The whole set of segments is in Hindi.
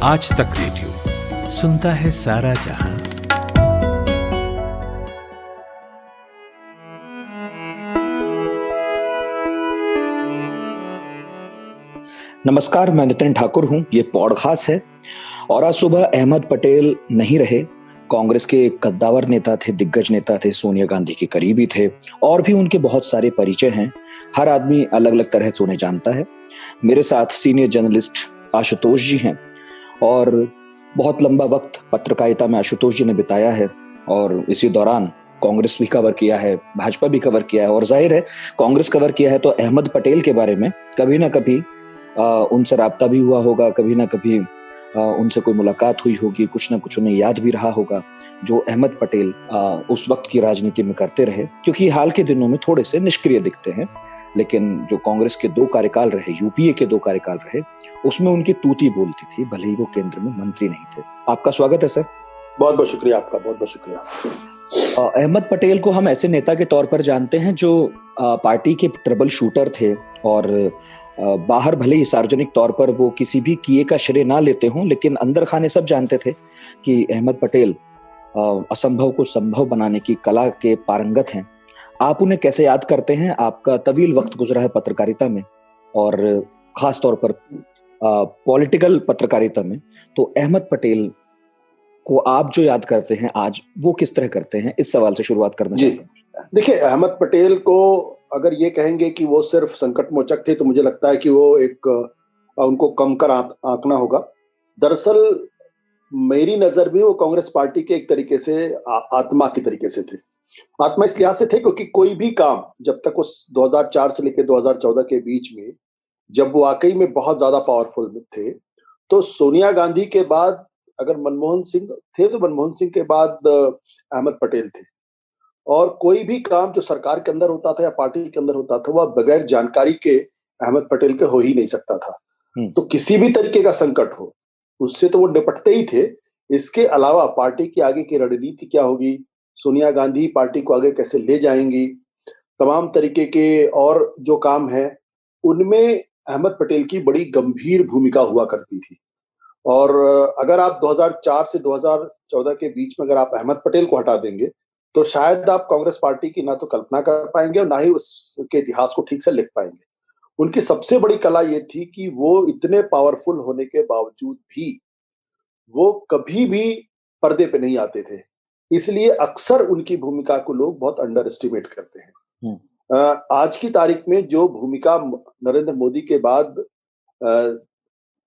आज तक रेडियो सुनता है सारा जहां। नमस्कार, मैं नितिन ठाकुर हूं। ये पॉडकास्ट है और आज सुबह अहमद पटेल नहीं रहे। कांग्रेस के कद्दावर नेता थे, दिग्गज नेता थे, सोनिया गांधी के करीबी थे और भी उनके बहुत सारे परिचय हैं। हर आदमी अलग अलग तरह से उन्हें जानता है। मेरे साथ सीनियर जर्नलिस्ट आशुतोष जी हैं और बहुत लंबा वक्त पत्रकारिता में आशुतोष जी ने बिताया है और इसी दौरान कांग्रेस भी कवर किया है, भाजपा भी कवर किया है और जाहिर है कांग्रेस कवर किया है तो अहमद पटेल के बारे में कभी ना कभी उनसे राब्ता भी हुआ होगा, कभी ना कभी उनसे कोई मुलाकात हुई होगी, कुछ ना कुछ उन्हें याद भी रहा होगा जो अहमद पटेल उस वक्त की राजनीति में करते रहे, क्योंकि हाल के दिनों में थोड़े से निष्क्रिय दिखते हैं। लेकिन जो कांग्रेस के 2 कार्यकाल रहे, यूपीए के 2 कार्यकाल रहे, उसमें उनकी तूती बोलती थी, भले ही वो केंद्र में मंत्री नहीं थे। आपका स्वागत है सर। बहुत बहुत शुक्रिया आपका, बहुत बहुत शुक्रिया। अहमद पटेल को हम ऐसे नेता के तौर पर जानते हैं जो पार्टी के ट्रबल शूटर थे और बाहर भले ही सार्वजनिक तौर पर वो किसी भी किए का श्रेय ना लेते हों, लेकिन अंदर खाने सब जानते थे कि अहमद पटेल असंभव को संभव बनाने की कला के पारंगत हैं। आप उन्हें कैसे याद करते हैं? आपका तवील वक्त गुजरा है पत्रकारिता में और खास तौर पर पॉलिटिकल पत्रकारिता में, तो अहमद पटेल को आप जो याद करते हैं आज, वो किस तरह करते हैं? इस सवाल से शुरुआत करना चाहता हूं। देखिए, अहमद पटेल को अगर ये कहेंगे कि वो सिर्फ संकट मोचक थे तो मुझे लगता है कि वो उनको कम कर आंकना होगा। दरअसल मेरी नजर में वो कांग्रेस पार्टी के एक तरीके से आत्मा की तरीके से थे। आत्मा इस लिहाज से थे क्योंकि कोई भी काम जब तक उस 2004 से लेकर 2014 के बीच में, जब वो वाकई में बहुत ज्यादा पावरफुल थे, तो सोनिया गांधी के बाद अगर मनमोहन सिंह थे तो मनमोहन सिंह के बाद अहमद पटेल थे। और कोई भी काम जो सरकार के अंदर होता था या पार्टी के अंदर होता था, वह बगैर जानकारी के अहमद पटेल के हो ही नहीं सकता था। तो किसी भी तरीके का संकट हो, उससे तो वो निपटते ही थे। इसके अलावा पार्टी की आगे की रणनीति क्या होगी, सोनिया गांधी पार्टी को आगे कैसे ले जाएंगी, तमाम तरीके के और जो काम है, उनमें अहमद पटेल की बड़ी गंभीर भूमिका हुआ करती थी। और अगर आप 2004 से 2014 के बीच में अगर आप अहमद पटेल को हटा देंगे तो शायद आप कांग्रेस पार्टी की ना तो कल्पना कर पाएंगे और ना ही उसके इतिहास को ठीक से लिख पाएंगे। उनकी सबसे बड़ी कला ये थी कि वो इतने पावरफुल होने के बावजूद भी वो कभी भी पर्दे पे नहीं आते थे। इसलिए अक्सर उनकी भूमिका को लोग बहुत अंडर एस्टिमेट करते हैं। आज की तारीख में जो भूमिका नरेंद्र मोदी के बाद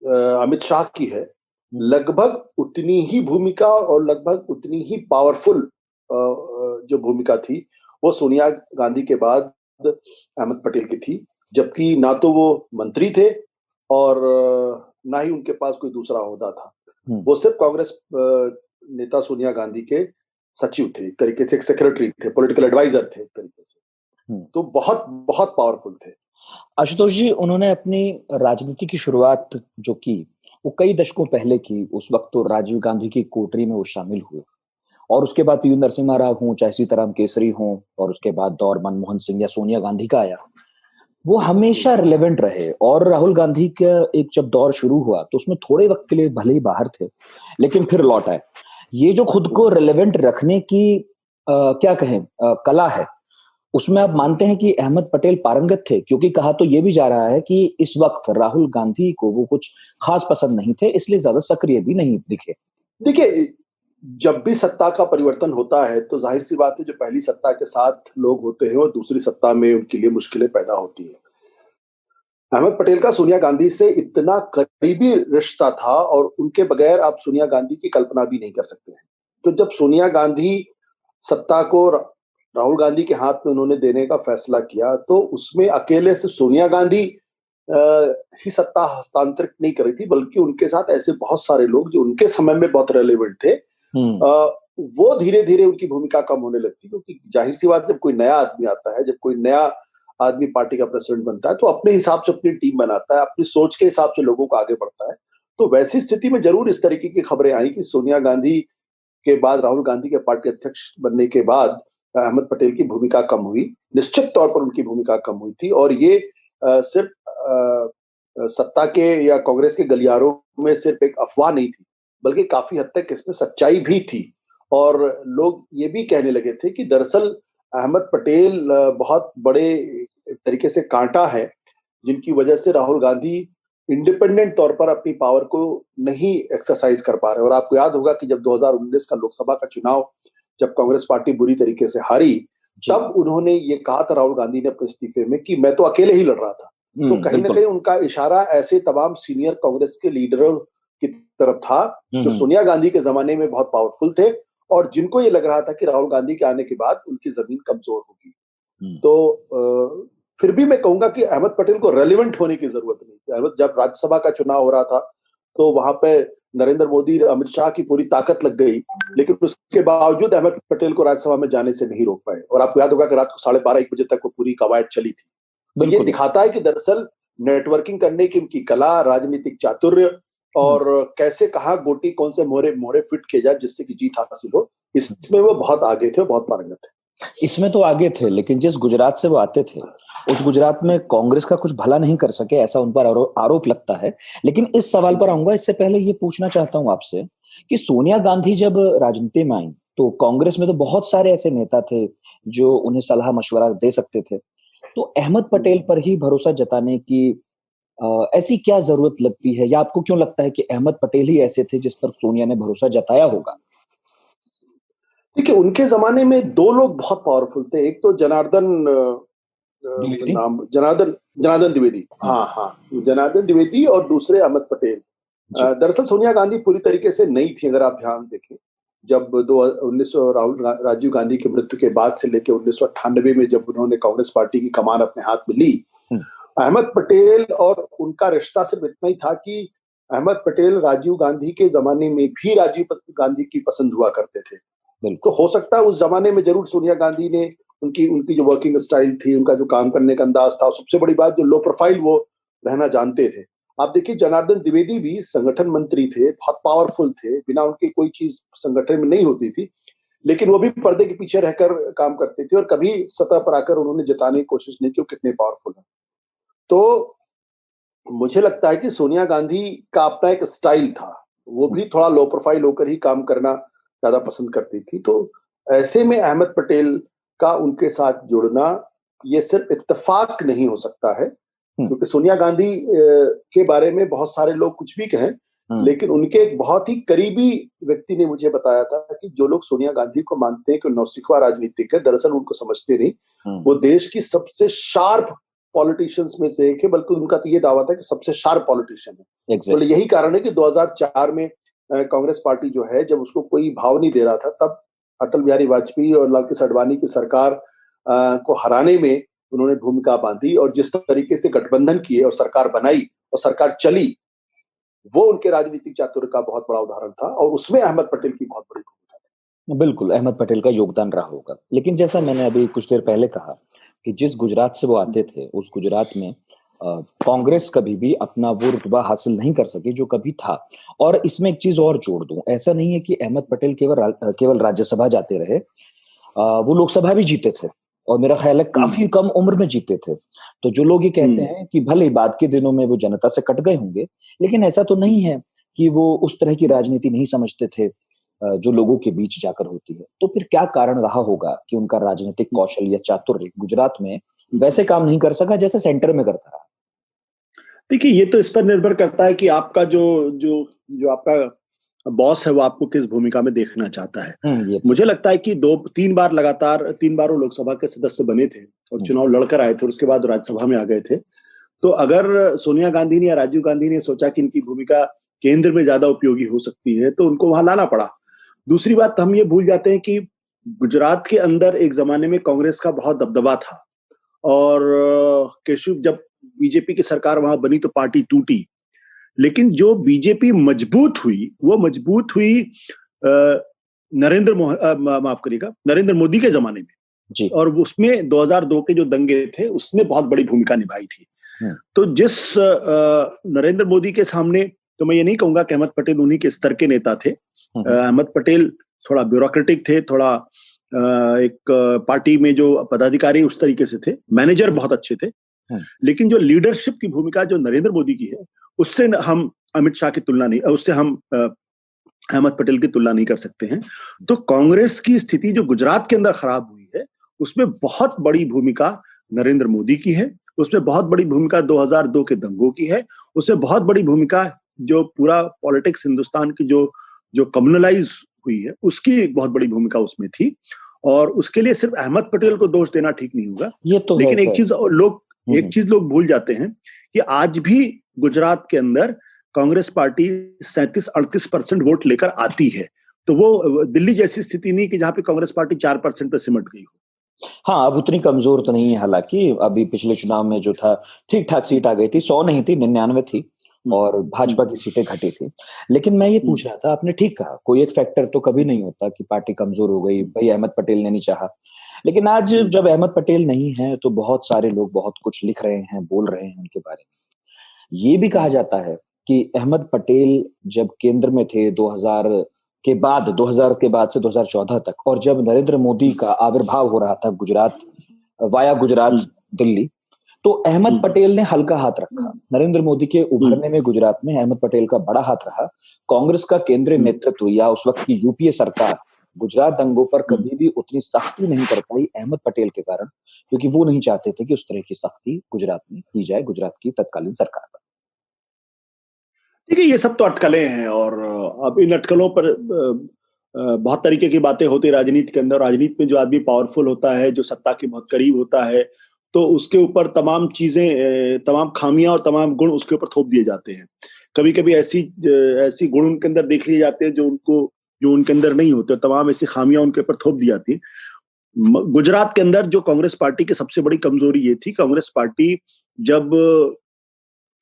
अमित शाह की है, लगभग उतनी ही भूमिका और लगभग उतनी ही पावरफुल जो भूमिका थी वो सोनिया गांधी के बाद अहमद पटेल की थी। जबकि ना तो वो मंत्री थे और ना ही उनके पास कोई दूसरा ओहदा था। वो सिर्फ कांग्रेस नेता सोनिया गांधी के सचिव थे, एक तरीके से एक सेक्रेटरी थे, पॉलिटिकल एडवाइजर थे एक तरीके से। तो बहुत बहुत पावरफुल थे। आशुतोष जी, उन्होंने अपनी राजनीति की शुरुआत जो की वो कई दशकों पहले की। उस वक्त तो राजीव गांधी की कोटरी में वो शामिल हुए और उसके बाद पी नरसिम्हा राव हों, चाहे सीताराम केसरी हों, और उसके बाद दौर मनमोहन सिंह या सोनिया गांधी का आया, वो हमेशा रिलेवेंट रहे। और राहुल गांधी का एक जब दौर शुरू हुआ तो उसमें थोड़े वक्त के लिए भले ही बाहर थे लेकिन फिर लौट आए। ये जो खुद को रिलेवेंट रखने की क्या कहें कला है, उसमें आप मानते हैं कि अहमद पटेल पारंगत थे? क्योंकि कहा तो ये भी जा रहा है कि इस वक्त राहुल गांधी को वो कुछ खास पसंद नहीं थे, इसलिए ज्यादा सक्रिय भी नहीं दिखे। देखिए, जब भी सत्ता का परिवर्तन होता है तो जाहिर सी बात है, जो पहली सत्ता के साथ लोग होते हैं और दूसरी सत्ता में उनके लिए मुश्किलें पैदा होती है। अहमद पटेल का सोनिया गांधी से इतना करीबी रिश्ता था और उनके बगैर आप सोनिया गांधी की कल्पना भी नहीं कर सकते हैं। तो जब सोनिया गांधी सत्ता को राहुल गांधी के हाथ में उन्होंने देने का फैसला किया तो उसमें अकेले सिर्फ सोनिया गांधी ही सत्ता हस्तांतरित नहीं करी थी, बल्कि उनके साथ ऐसे बहुत सारे लोग जो उनके समय में बहुत रेलेवेंट थे। वो धीरे धीरे उनकी भूमिका कम होने लगती, क्योंकि जाहिर सी बात, जब कोई नया आदमी आता है, जब कोई नया आदमी पार्टी का प्रेसिडेंट बनता है तो अपने हिसाब से अपनी टीम बनाता है, अपनी सोच के हिसाब से लोगों को आगे बढ़ता है। तो वैसी स्थिति में जरूर इस तरीके की खबरें आई कि सोनिया गांधी के बाद, राहुल गांधी के पार्टी अध्यक्ष बनने के बाद अहमद पटेल की भूमिका कम हुई। निश्चित तौर पर उनकी भूमिका कम हुई थी और ये सिर्फ सत्ता के या कांग्रेस के गलियारों में सिर्फ एक अफवाह नहीं थी, बल्कि काफी हद तक इसमें सच्चाई भी थी। और लोग ये भी कहने लगे थे कि दरअसल अहमद पटेल बहुत बड़े तरीके से कांटा है, जिनकी वजह से राहुल गांधी इंडिपेंडेंट तौर पर अपनी पावर को नहीं एक्सरसाइज कर पा रहे। और आपको याद होगा कि जब 2019 का लोकसभा का चुनाव जब कांग्रेस पार्टी बुरी तरीके से हारी, तब उन्होंने ये कहा था राहुल गांधी ने अपने इस्तीफे में कि मैं तो अकेले ही लड़ रहा था। तो कहीं ना कहीं उनका इशारा ऐसे तमाम सीनियर कांग्रेस के लीडरों की तरफ था जो सोनिया गांधी के जमाने में बहुत पावरफुल थे और जिनको ये लग रहा था कि राहुल गांधी के आने के बाद उनकी जमीन कमजोर होगी। तो फिर भी मैं कहूंगा कि अहमद पटेल को रेलिवेंट होने की जरूरत नहीं थी। जब राज्यसभा का चुनाव हो रहा था तो वहां पे नरेंद्र मोदी, अमित शाह की पूरी ताकत लग गई, लेकिन उसके बावजूद अहमद पटेल को राज्यसभा में जाने से नहीं रोक पाए। और आपको याद होगा कि रात को 12:30-1 बजे तक वो पूरी कवायद चली थी। ये दिखाता है कि दरअसल नेटवर्किंग करने की उनकी कला, राजनीतिक चातुर्य और कैसे कहाँ गोटी कौन से मोहरे फिट किए जाए जिससे कि जीत हासिल हो, इसमें वो बहुत आगे थे, बहुत पारंगत थे। इसमें तो आगे थे, लेकिन जिस गुजरात से वो आते थे उस गुजरात में कांग्रेस का कुछ भला नहीं कर सके, ऐसा उन पर आरोप लगता है। लेकिन इस सवाल पर आऊंगा, इससे पहले ये पूछना चाहता हूं आपसे कि सोनिया गांधी जब राजनीति में आई तो कांग्रेस में तो बहुत सारे ऐसे नेता थे जो उन्हें सलाह मशवरा दे सकते थे, तो अहमद पटेल पर ही भरोसा जताने की ऐसी क्या जरूरत लगती है, या आपको क्यों लगता है कि अहमद पटेल ही ऐसे थे जिस पर सोनिया ने भरोसा जताया होगा? देखिए, उनके जमाने में दो लोग बहुत पावरफुल थे। एक तो जनार्दन द्विवेदी, जनार्दन द्विवेदी, और दूसरे अहमद पटेल। दरअसल सोनिया गांधी पूरी तरीके से नई थी। अगर आप ध्यान देखें, जब राजीव गांधी की मृत्यु के बाद से लेकर 1998 में जब उन्होंने कांग्रेस पार्टी की कमान अपने हाथ में ली, अहमद पटेल और उनका रिश्ता सिर्फ इतना ही था कि अहमद पटेल राजीव गांधी के जमाने में भी राजीव गांधी की पसंद हुआ करते थे। तो हो सकता है उस जमाने में जरूर सोनिया गांधी ने उनकी जो वर्किंग स्टाइल थी, उनका जो काम करने का अंदाज था, सबसे बड़ी बात जो लो प्रोफाइल वो रहना जानते थे। आप देखिए, जनार्दन द्विवेदी भी संगठन मंत्री थे, बहुत पावरफुल थे, बिना उनके कोई चीज संगठन में नहीं होती थी, लेकिन वो भी पर्दे के पीछे रहकर काम करते थे और कभी सतह पर आकर उन्होंने जताने की कोशिश नहीं की वो कितने पावरफुल है। तो मुझे लगता है कि सोनिया गांधी का अपना एक स्टाइल था, वो भी थोड़ा लो प्रोफाइल होकर ही काम करना ज्यादा पसंद करती थी। तो ऐसे में अहमद पटेल का उनके साथ जुड़ना ये सिर्फ इत्तेफाक नहीं हो सकता है, क्योंकि सोनिया गांधी के बारे में बहुत सारे लोग कुछ भी कहें, लेकिन उनके एक बहुत ही करीबी व्यक्ति ने मुझे बताया था कि जो लोग सोनिया गांधी को मानते हैं कि नौसिखवा राजनीतिक है, दरअसल उनको समझते नहीं। वो देश की सबसे शार्प पॉलिटिशियंस में से एक है, बल्कि उनका तो ये दावा था कि सबसे शार्प पॉलिटिशियन है। तो यही कारण है कि 2004 में कांग्रेस पार्टी जो है, जब उसको कोई भाव नहीं दे रहा था, तब अटल बिहारी वाजपेयी और लाल कृष्ण आडवाणी की सरकार को हराने में उन्होंने भूमिका बांधी, और जिस तरीके से गठबंधन किए और सरकार बनाई और सरकार चली, वो उनके राजनीतिक चातुर्य का बहुत बड़ा उदाहरण था, और उसमें अहमद पटेल की बहुत बड़ी भूमिका है। बिल्कुल, अहमद पटेल का योगदान रहा होगा। लेकिन जैसा मैंने अभी कुछ देर पहले कहा कि जिस गुजरात से वो आते थे, उस गुजरात में कांग्रेस कभी भी अपना वो रुतबा हासिल नहीं कर सकी जो कभी था। और इसमें एक चीज और जोड़ दूं, ऐसा नहीं है कि अहमद पटेल केवल राज्यसभा जाते रहे, वो लोकसभा भी जीते थे, और मेरा ख्याल है काफी कम उम्र में जीते थे। तो जो लोग ये कहते हैं कि भले बाद के दिनों में वो जनता से कट गए होंगे, लेकिन ऐसा तो नहीं है कि वो उस तरह की राजनीति नहीं समझते थे जो लोगों के बीच जाकर होती है। तो फिर क्या कारण रहा होगा कि उनका राजनीतिक कौशल या चातुर्य गुजरात में वैसे काम नहीं कर सका जैसे सेंटर में करता रहा? देखिए, ये तो इस पर निर्भर करता है कि आपका जो आपका बॉस है वो आपको किस भूमिका में देखना चाहता है। मुझे लगता है कि 3 बार वो लोकसभा के सदस्य बने थे और चुनाव लड़कर आए थे, और उसके बाद राज्यसभा में आ गए थे। तो अगर सोनिया गांधी ने या राजीव गांधी ने सोचा कि इनकी भूमिका केंद्र में ज्यादा उपयोगी हो सकती है, तो उनको वहां लाना पड़ा। दूसरी बात, हम ये भूल जाते हैं कि गुजरात के अंदर एक जमाने में कांग्रेस का बहुत दबदबा था, और केशव जब बीजेपी की सरकार वहां बनी तो पार्टी टूटी, लेकिन जो बीजेपी मजबूत हुई वो मजबूत हुई नरेंद्र मोदी के जमाने में जी। और उसमें 2002 के जो दंगे थे उसने बहुत बड़ी भूमिका निभाई थी। तो जिस नरेंद्र मोदी के सामने, तो मैं ये नहीं कहूंगा कि अहमद पटेल उन्हीं के स्तर के नेता थे। अहमद पटेल थोड़ा ब्यूरोक्रेटिक थे, थोड़ा एक पार्टी में जो पदाधिकारी उस तरीके से थे, मैनेजर बहुत अच्छे थे, लेकिन जो लीडरशिप की भूमिका जो नरेंद्र मोदी की है, उससे हम अमित शाह की तुलना नहीं, उससे हम अहमद पटेल की तुलना नहीं कर सकते हैं। तो कांग्रेस की स्थिति जो गुजरात के अंदर खराब हुई है, उसमें बहुत बड़ी भूमिका नरेंद्र मोदी की है, उसमें बहुत बड़ी भूमिका 2002 के दंगों की है, उसमें बहुत बड़ी भूमिका जो पूरा पॉलिटिक्स हिंदुस्तान की जो कम्युनलाइज हुई है, उसकी एक बहुत बड़ी भूमिका उसमें थी। और उसके लिए सिर्फ अहमद पटेल को दोष देना ठीक नहीं होगा। ये तो लेकिन एक चीज लोग भूल जाते हैं कि आज भी गुजरात के अंदर कांग्रेस पार्टी 37-38% वोट लेकर आती है। तो वो दिल्ली जैसी स्थिति नहीं कि जहां पे कांग्रेस पार्टी 4% पे सिमट गई हो। हाँ, अब उतनी कमजोर तो नहीं है, हालांकि अभी पिछले चुनाव में जो था ठीक ठाक सीट आ गई थी, 100 नहीं थी, 99 थी और भाजपा की सीटें घटी थी। लेकिन मैं ये पूछ रहा था, आपने ठीक कहा, कोई एक फैक्टर तो कभी नहीं होता कि पार्टी कमजोर हो गई, भाई अहमद पटेल ने नहीं चाहा। लेकिन आज जब अहमद पटेल नहीं है तो बहुत सारे लोग बहुत कुछ लिख रहे हैं, बोल रहे हैं उनके बारे में। ये भी कहा जाता है कि अहमद पटेल जब केंद्र में थे 2000 के बाद से 2014 तक, और जब नरेंद्र मोदी का आविर्भाव हो रहा था गुजरात वाया गुजरात दिल्ली, तो अहमद पटेल ने हल्का हाथ रखा। नरेंद्र मोदी के उभरने में गुजरात में अहमद पटेल का बड़ा हाथ रहा। कांग्रेस का केंद्रीय नेतृत्व या उस वक्त की यूपीए सरकार गुजरात दंगों पर कभी भी उतनी सख्ती नहीं कर पाई अहमद पटेल के कारण, क्योंकि वो नहीं चाहते थे कि उस तरह की सख्ती गुजरात में की जाए, गुजरात की तत्कालीन सरकार पर। देखिए, ये सब तो अटकलें हैं और अब इन अटकलों पर बहुत तरीके की बातें होती है राजनीति के अंदर। राजनीति में जो आदमी पावरफुल होता है, जो सत्ता के बहुत करीब होता है, तो उसके ऊपर तमाम चीजें, तमाम खामियां और तमाम गुण उसके ऊपर थोप दिए जाते हैं। कभी कभी ऐसी गुण उनके अंदर देख लिए जाते हैं जो उनके अंदर नहीं होते, तमाम ऐसी खामियां उनके ऊपर थोप दी जाती है। गुजरात के अंदर जो कांग्रेस पार्टी की सबसे बड़ी कमजोरी ये थी, कांग्रेस पार्टी जब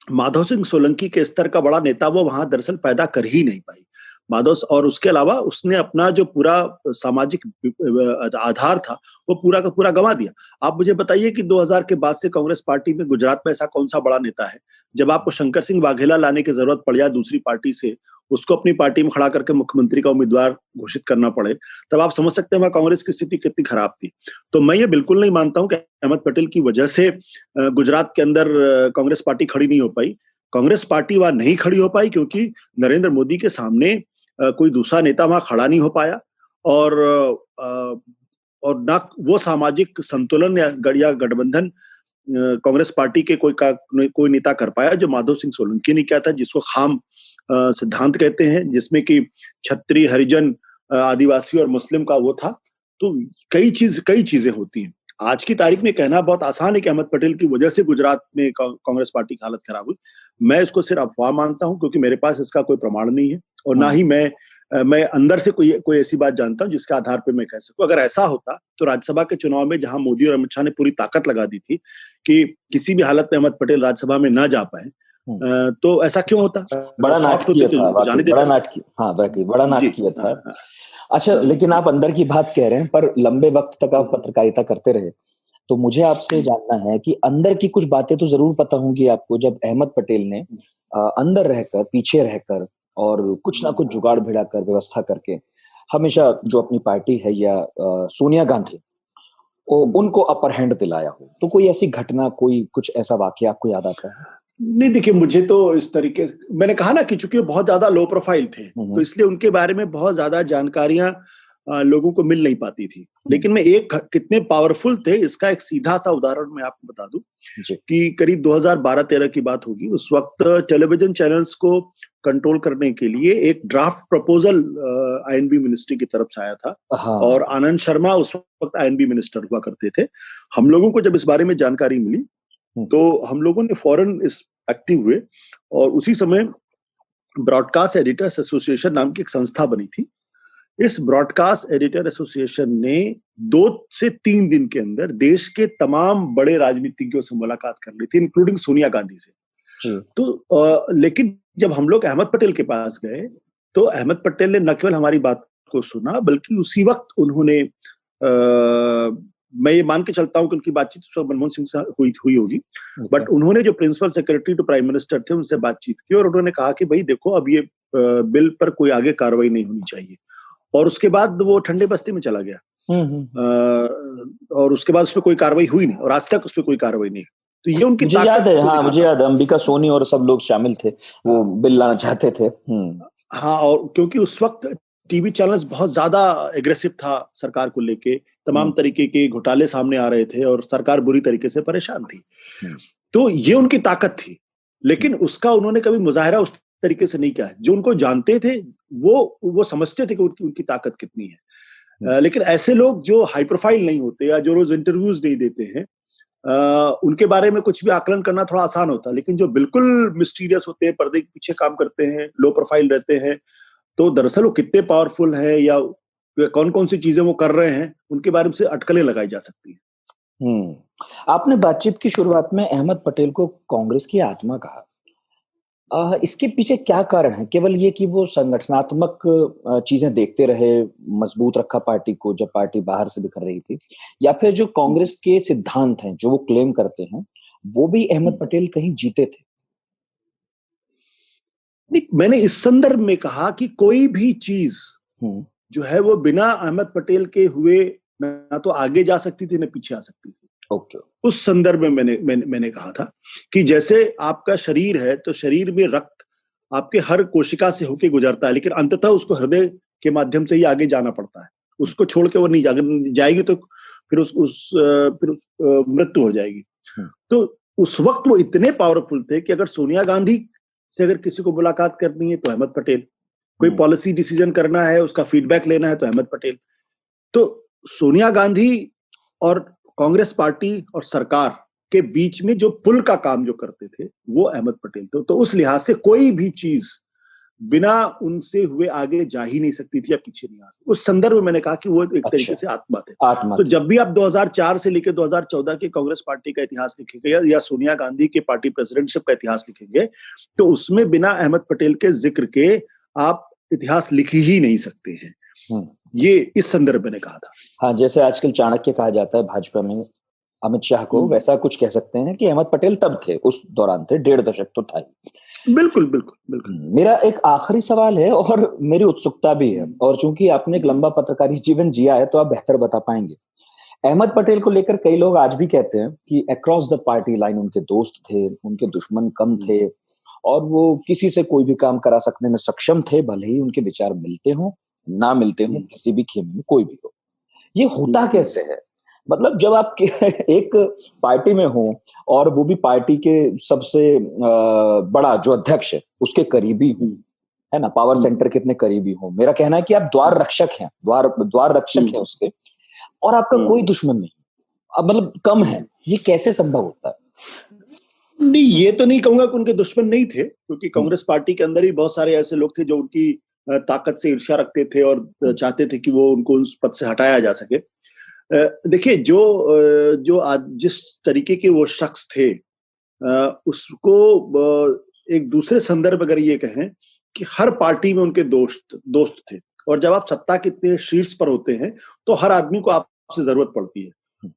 माधव सिंह सोलंकी के स्तर का बड़ा नेता वो वहां दरअसल पैदा कर ही नहीं पाई माधव, और उसके अलावा उसने अपना जो पूरा सामाजिक आधार था वो पूरा का पूरा गंवा दिया। आप मुझे बताइए कि 2000 के बाद से कांग्रेस पार्टी में गुजरात में ऐसा कौन सा बड़ा नेता है, जब आपको शंकर सिंह वाघेला लाने की जरूरत पड़ जाए दूसरी पार्टी से, उसको अपनी पार्टी में खड़ा करके मुख्यमंत्री का उम्मीदवार घोषित करना पड़े, तब आप समझ सकते हैं वहां कांग्रेस की स्थिति कितनी खराब थी। तो मैं ये बिल्कुल नहीं मानता हूं कि अहमद पटेल की वजह से गुजरात के अंदर कांग्रेस पार्टी खड़ी नहीं हो पाई। कांग्रेस पार्टी वहां नहीं खड़ी हो पाई क्योंकि नरेंद्र मोदी के सामने कोई दूसरा नेता वहां खड़ा नहीं हो पाया, और ना वो सामाजिक संतुलन या गठबंधन कांग्रेस पार्टी के कोई नेता कर पाया जो माधव सिंह सोलंकी ने किया था, जिसको खाम सिद्धांत कहते हैं, जिसमें कि क्षत्रिय, हरिजन, आदिवासी और मुस्लिम का वो था। तो कई चीजें होती हैं। आज की तारीख में कहना बहुत आसान है कि अहमद पटेल की वजह से गुजरात में कांग्रेस पार्टी की हालत खराब हुई। मैं इसको सिर्फ अफवाह मानता हूं क्योंकि मेरे पास इसका कोई प्रमाण नहीं है, और ना ही मैं अंदर से कोई ऐसी बात जानता हूं जिसके आधार पर मैं कह सकूं। अगर ऐसा होता तो राज्यसभा के चुनाव में जहां मोदी और अमित शाह ने पूरी ताकत लगा दी थी कि किसी भी हालत में अहमद पटेल राज्यसभा में ना जा पाए, तो ऐसा क्यों होता? बड़ा नाटकीय था, बड़ा नाटकीय था। अच्छा, लेकिन आप अंदर की बात कह रहे हैं, पर लंबे वक्त तक आप पत्रकारिता करते रहे, तो मुझे आपसे जानना है कि अंदर की कुछ बातें तो जरूर पता होंगी आपको, जब अहमद पटेल ने अंदर रहकर, पीछे रहकर और कुछ ना कुछ जुगाड़ भिड़ा कर, व्यवस्था करके हमेशा जो अपनी पार्टी है या सोनिया गांधी उनको अपर हैंड दिलाया हो, तो कोई ऐसी घटना, कोई कुछ ऐसा वाकया आपको याद आता है? नहीं, देखिए, मुझे तो इस तरीके, मैंने कहा ना कि चूंकि बहुत ज्यादा लो प्रोफाइल थे, तो इसलिए उनके बारे में बहुत ज्यादा जानकारियां लोगों को मिल नहीं पाती थी। लेकिन मैं कितने पावरफुल थे इसका एक सीधा सा उदाहरण मैं आपको बता दूं कि करीब 2012-13 की बात होगी। उस वक्त टेलीविजन चैनल्स को कंट्रोल करने के लिए एक ड्राफ्ट प्रपोजल आईएनबी मिनिस्ट्री की तरफ से आया था, और आनंद शर्मा उस वक्त आईएनबी मिनिस्टर हुआ करते थे। हम लोगों को जब इस बारे में जानकारी मिली तो हम लोगों ने फौरन इस एक्टिव हुए, और उसी समय ब्रॉडकास्ट एडिटर्स एसोसिएशन नाम की एक संस्था बनी थी। इस ब्रॉडकास्ट एडिटर एसोसिएशन ने 2 से 3 दिन के अंदर देश के तमाम बड़े राजनीतिज्ञों से मुलाकात कर ली थी, इंक्लूडिंग सोनिया गांधी से। तो लेकिन जब हम लोग अहमद पटेल के पास गए तो अहमद पटेल ने न केवल हमारी बात को सुना, बल्कि उसी वक्त उन्होंने मैं ये मान के चलता हूं कि उनकी बातचीत मनमोहन सिंह से हुई होगी, बट उन्होंने जो principal secretary to prime minister थे उनसे बातचीत की, और उन्होंने कहा कि भाई देखो, अब ये बिल पर कोई आगे कार्रवाई नहीं होनी चाहिए। और उसके बाद वो ठंडे बस्ती में चला गया, और उसके बाद उस पर कोई कार्रवाई हुई नहीं, और आज तक उस पर कोई कार्रवाई नहीं। तो ये उनकी मुझे याद है, हाँ मुझे याद है, अंबिका सोनी और सब लोग शामिल थे, वो बिल लाना चाहते थे। हाँ, और क्योंकि उस वक्त टीवी चैनल्स बहुत ज्यादा एग्रेसिव था सरकार को लेके, तमाम तरीके के घोटाले सामने आ रहे थे और सरकार बुरी तरीके से परेशान थी। तो ये उनकी ताकत थी, लेकिन उसका उन्होंने कभी मुजाहरा उस तरीके से नहीं किया है। जो उनको जानते थे वो समझते थे कि उनकी ताकत कितनी है। लेकिन ऐसे लोग जो हाई प्रोफाइल नहीं होते या जो रोज इंटरव्यूज नहीं देते हैं, उनके बारे में कुछ भी आकलन करना थोड़ा आसान होता है। लेकिन जो बिल्कुल मिस्टीरियस होते हैं, पर्दे के पीछे काम करते हैं, लो प्रोफाइल रहते हैं, तो दरअसल वो कितने पावरफुल हैं या कौन कौन सी चीजें वो कर रहे हैं, उनके बारे में से अटकलें लगाई जा सकती हैं। आपने बातचीत की शुरुआत में अहमद पटेल को कांग्रेस की आत्मा कहा। इसके पीछे क्या कारण है? केवल ये कि वो संगठनात्मक चीजें देखते रहे, मजबूत रखा पार्टी को जब पार्टी बाहर से बिखर रही थी, या फिर जो कांग्रेस के सिद्धांत हैं जो वो क्लेम करते हैं, वो भी अहमद पटेल कहीं जीते थे? मैंने इस संदर्भ में कहा कि कोई भी चीज जो है वो बिना अहमद पटेल के हुए ना तो आगे जा सकती थी ना पीछे आ सकती थी। उस संदर्भ में मैंने कहा था कि जैसे आपका शरीर है, तो शरीर में रक्त आपके हर कोशिका से होके गुजरता है, लेकिन अंततः उसको हृदय के माध्यम से ही आगे जाना पड़ता है। उसको छोड़ के वो नहीं जाएगी तो फिर मृत्यु हो जाएगी। तो उस वक्त वो इतने पावरफुल थे कि अगर सोनिया गांधी से अगर किसी को मुलाकात करनी है तो अहमद पटेल, कोई पॉलिसी डिसीजन करना है, उसका फीडबैक लेना है तो अहमद पटेल। तो सोनिया गांधी और कांग्रेस पार्टी और सरकार के बीच में जो पुल का काम जो करते थे वो अहमद पटेल थे। तो उस लिहाज से कोई भी चीज बिना उनसे हुए आगे जा ही नहीं सकती थी या पीछे नहीं आ सकती। उस संदर्भ में मैंने कहा कि वो एक तरीके से आत्मा थे। तो जब भी आप 2004 से लेकर 2014 के कांग्रेस पार्टी का इतिहास लिखेंगे या सोनिया गांधी के पार्टी प्रेसिडेंटशिप का इतिहास लिखेंगे, तो उसमें बिना अहमद पटेल के जिक्र के आप इतिहास लिख ही नहीं सकते हैं। ये इस संदर्भ में कहा था। हाँ, जैसे आजकल चाणक्य कहा जाता है भाजपा में अमित शाह को, वैसा कुछ कह सकते हैं कि अहमद पटेल तब थे, उस दौरान थे, 1.5 दशक तो था ही। बिल्कुल बिल्कुल बिल्कुल। मेरा एक आखिरी सवाल है और मेरी उत्सुकता भी है, और चूंकि आपने एक लंबा पत्रकारी जीवन जिया है तो आप बेहतर बता पाएंगे। अहमद पटेल को लेकर कई लोग आज भी कहते हैं कि अक्रॉस द पार्टी लाइन उनके दोस्त थे, उनके दुश्मन कम थे, और वो किसी से कोई भी काम करा सकने में सक्षम थे, भले ही उनके विचार मिलते हों ना मिलते हों, किसी भी खेमे में कोई भी हो। ये होता कैसे है? मतलब जब आप एक पार्टी में हो और वो भी पार्टी के सबसे बड़ा जो अध्यक्ष है उसके करीबी हो, है ना, पावर सेंटर कितने करीबी हो, मेरा कहना है कि आप द्वार रक्षक हैं, द्वार रक्षक हैं उसके, और आपका कोई दुश्मन नहीं, अब मतलब कम है। ये कैसे संभव होता है? नहीं, ये तो नहीं कहूंगा कि उनके दुश्मन नहीं थे, क्योंकि कांग्रेस पार्टी के अंदर ही बहुत सारे ऐसे लोग थे जो उनकी ताकत से ईर्ष्या रखते थे और चाहते थे कि वो उनको उस पद से हटाया जा सके। देखिए, जिस तरीके के वो शख्स थे, उसको एक दूसरे संदर्भ अगर ये कहें कि हर पार्टी में उनके दोस्त थे, और जब आप सत्ता के इतने शीर्ष पर होते हैं तो हर आदमी को आपसे जरूरत पड़ती है।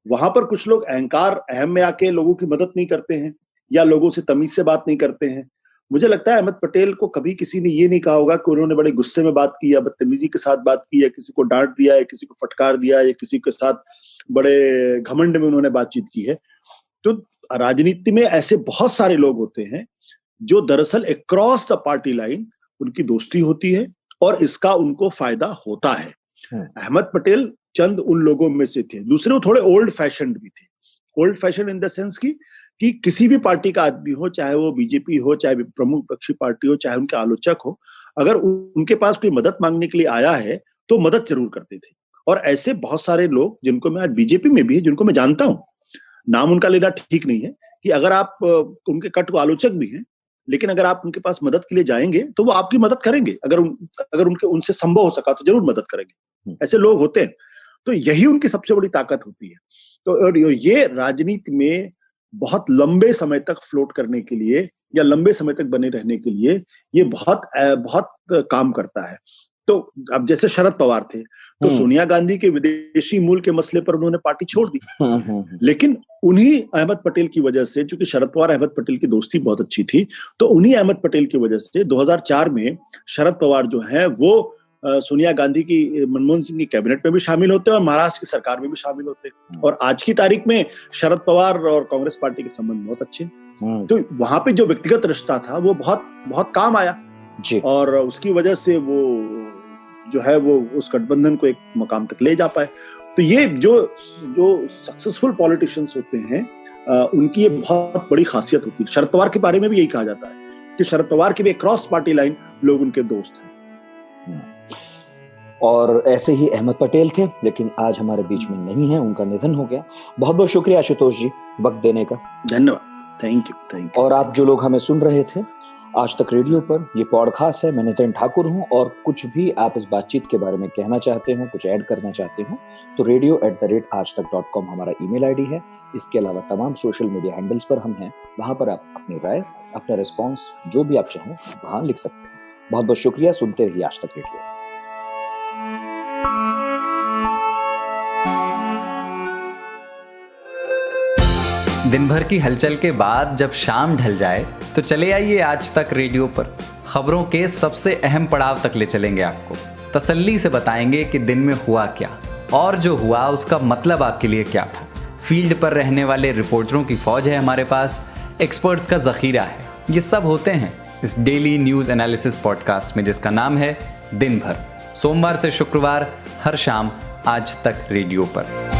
वहां पर कुछ लोग अहंकार अहम में आके लोगों की मदद नहीं करते हैं या लोगों से तमीज से बात नहीं करते हैं। मुझे लगता है अहमद पटेल को कभी किसी ने ये नहीं कहा होगा कि उन्होंने बड़े गुस्से में बात की या बदतमीजी के साथ बात की या किसी को डांट दिया या किसी को फटकार दिया या किसी के साथ बड़े घमंड में उन्होंने बातचीत की है। तो राजनीति में ऐसे बहुत सारे लोग होते हैं जो दरअसल अक्रॉस द पार्टी लाइन उनकी दोस्ती होती है और इसका उनको फायदा होता है। अहमद पटेल चंद उन लोगों में से थे। दूसरे, वो थोड़े ओल्ड फैशन्ड भी थे। Old fashion in the sense कि किसी भी पार्टी का आदमी हो, चाहे वो बीजेपी हो, चाहे प्रमुख विपक्षी पार्टी हो, चाहे उनके आलोचक हो, अगर उनके पास कोई मदद मांगने के लिए आया है तो मदद जरूर करते थे। और ऐसे बहुत सारे लोग जिनको मैं आज बीजेपी में भी है, जिनको मैं जानता हूं, नाम उनका लेना ठीक नहीं है, कि अगर आप उनके कट आलोचक भी हैं, लेकिन अगर आप उनके पास मदद के लिए जाएंगे तो वो आपकी मदद करेंगे। अगर उनसे संभव हो सका तो जरूर मदद करेंगे। ऐसे लोग होते हैं। तो यही उनकी सबसे बड़ी ताकत होती है। तो और ये राजनीति में बहुत लंबे समय तक फ्लोट करने के लिए या लंबे समय तक बने रहने के लिए ये बहुत काम करता है। तो अब जैसे शरद पवार थे, तो सोनिया गांधी के विदेशी मूल के मसले पर उन्होंने पार्टी छोड़ दी, लेकिन उन्हीं अहमद पटेल की वजह से, चूंकि शरद पवार अहमद पटेल की दोस्ती बहुत अच्छी थी, तो उन्हीं अहमद पटेल की वजह से 2004 में शरद पवार जो है वो सोनिया गांधी की, मनमोहन सिंह की कैबिनेट में भी शामिल होते और महाराष्ट्र की सरकार में भी शामिल होते। और आज की तारीख में शरद पवार और कांग्रेस पार्टी के संबंध बहुत अच्छे हैं। तो वहां पे जो व्यक्तिगत रिश्ता था वो बहुत बहुत काम आया जी। और उसकी वजह से वो जो है वो उस गठबंधन को एक मकाम तक ले जा पाए। तो ये जो सक्सेसफुल पॉलिटिशियंस होते हैं उनकी ये बहुत बड़ी खासियत होती है। शरद पवार के बारे में भी यही कहा जाता है कि शरद पवार की भी क्रॉस पार्टी लाइन लोग उनके दोस्त हैं। और ऐसे ही अहमद पटेल थे, लेकिन आज हमारे बीच में नहीं है, उनका निधन हो गया। बहुत बहुत शुक्रिया आशुतोष जी वक्त देने का। धन्यवाद, थैंक यू। और आप जो लोग हमें सुन रहे थे आज तक रेडियो पर, ये पॉडकास्ट है, मैं नितिन ठाकुर हूं। और कुछ भी आप इस बातचीत के बारे में कहना चाहते हो, कुछ ऐड करना चाहते हो, तो radio@aajtak.com हमारा ईमेल आईडी है। इसके अलावा तमाम सोशल मीडिया हैंडल्स पर हम हैं, वहां पर आप अपनी राय, अपना रिस्पॉन्स जो भी आप चाहें वहां लिख सकते हैं। बहुत बहुत शुक्रिया, सुनते रहिए आज तक रेडियो। दिन भर की हलचल के बाद जब शाम ढल जाए तो चले आइए आज तक रेडियो पर। खबरों के सबसे अहम पड़ाव तक ले चलेंगे आपको, तसल्ली से बताएंगे कि दिन में हुआ क्या और जो हुआ उसका मतलब आपके लिए क्या था। फील्ड पर रहने वाले रिपोर्टरों की फौज है हमारे पास, एक्सपर्ट्स का जखीरा है। ये सब होते हैं इस डेली न्यूज एनालिसिस पॉडकास्ट में, जिसका नाम है दिन भर, सोमवार से शुक्रवार हर शाम आज तक रेडियो पर।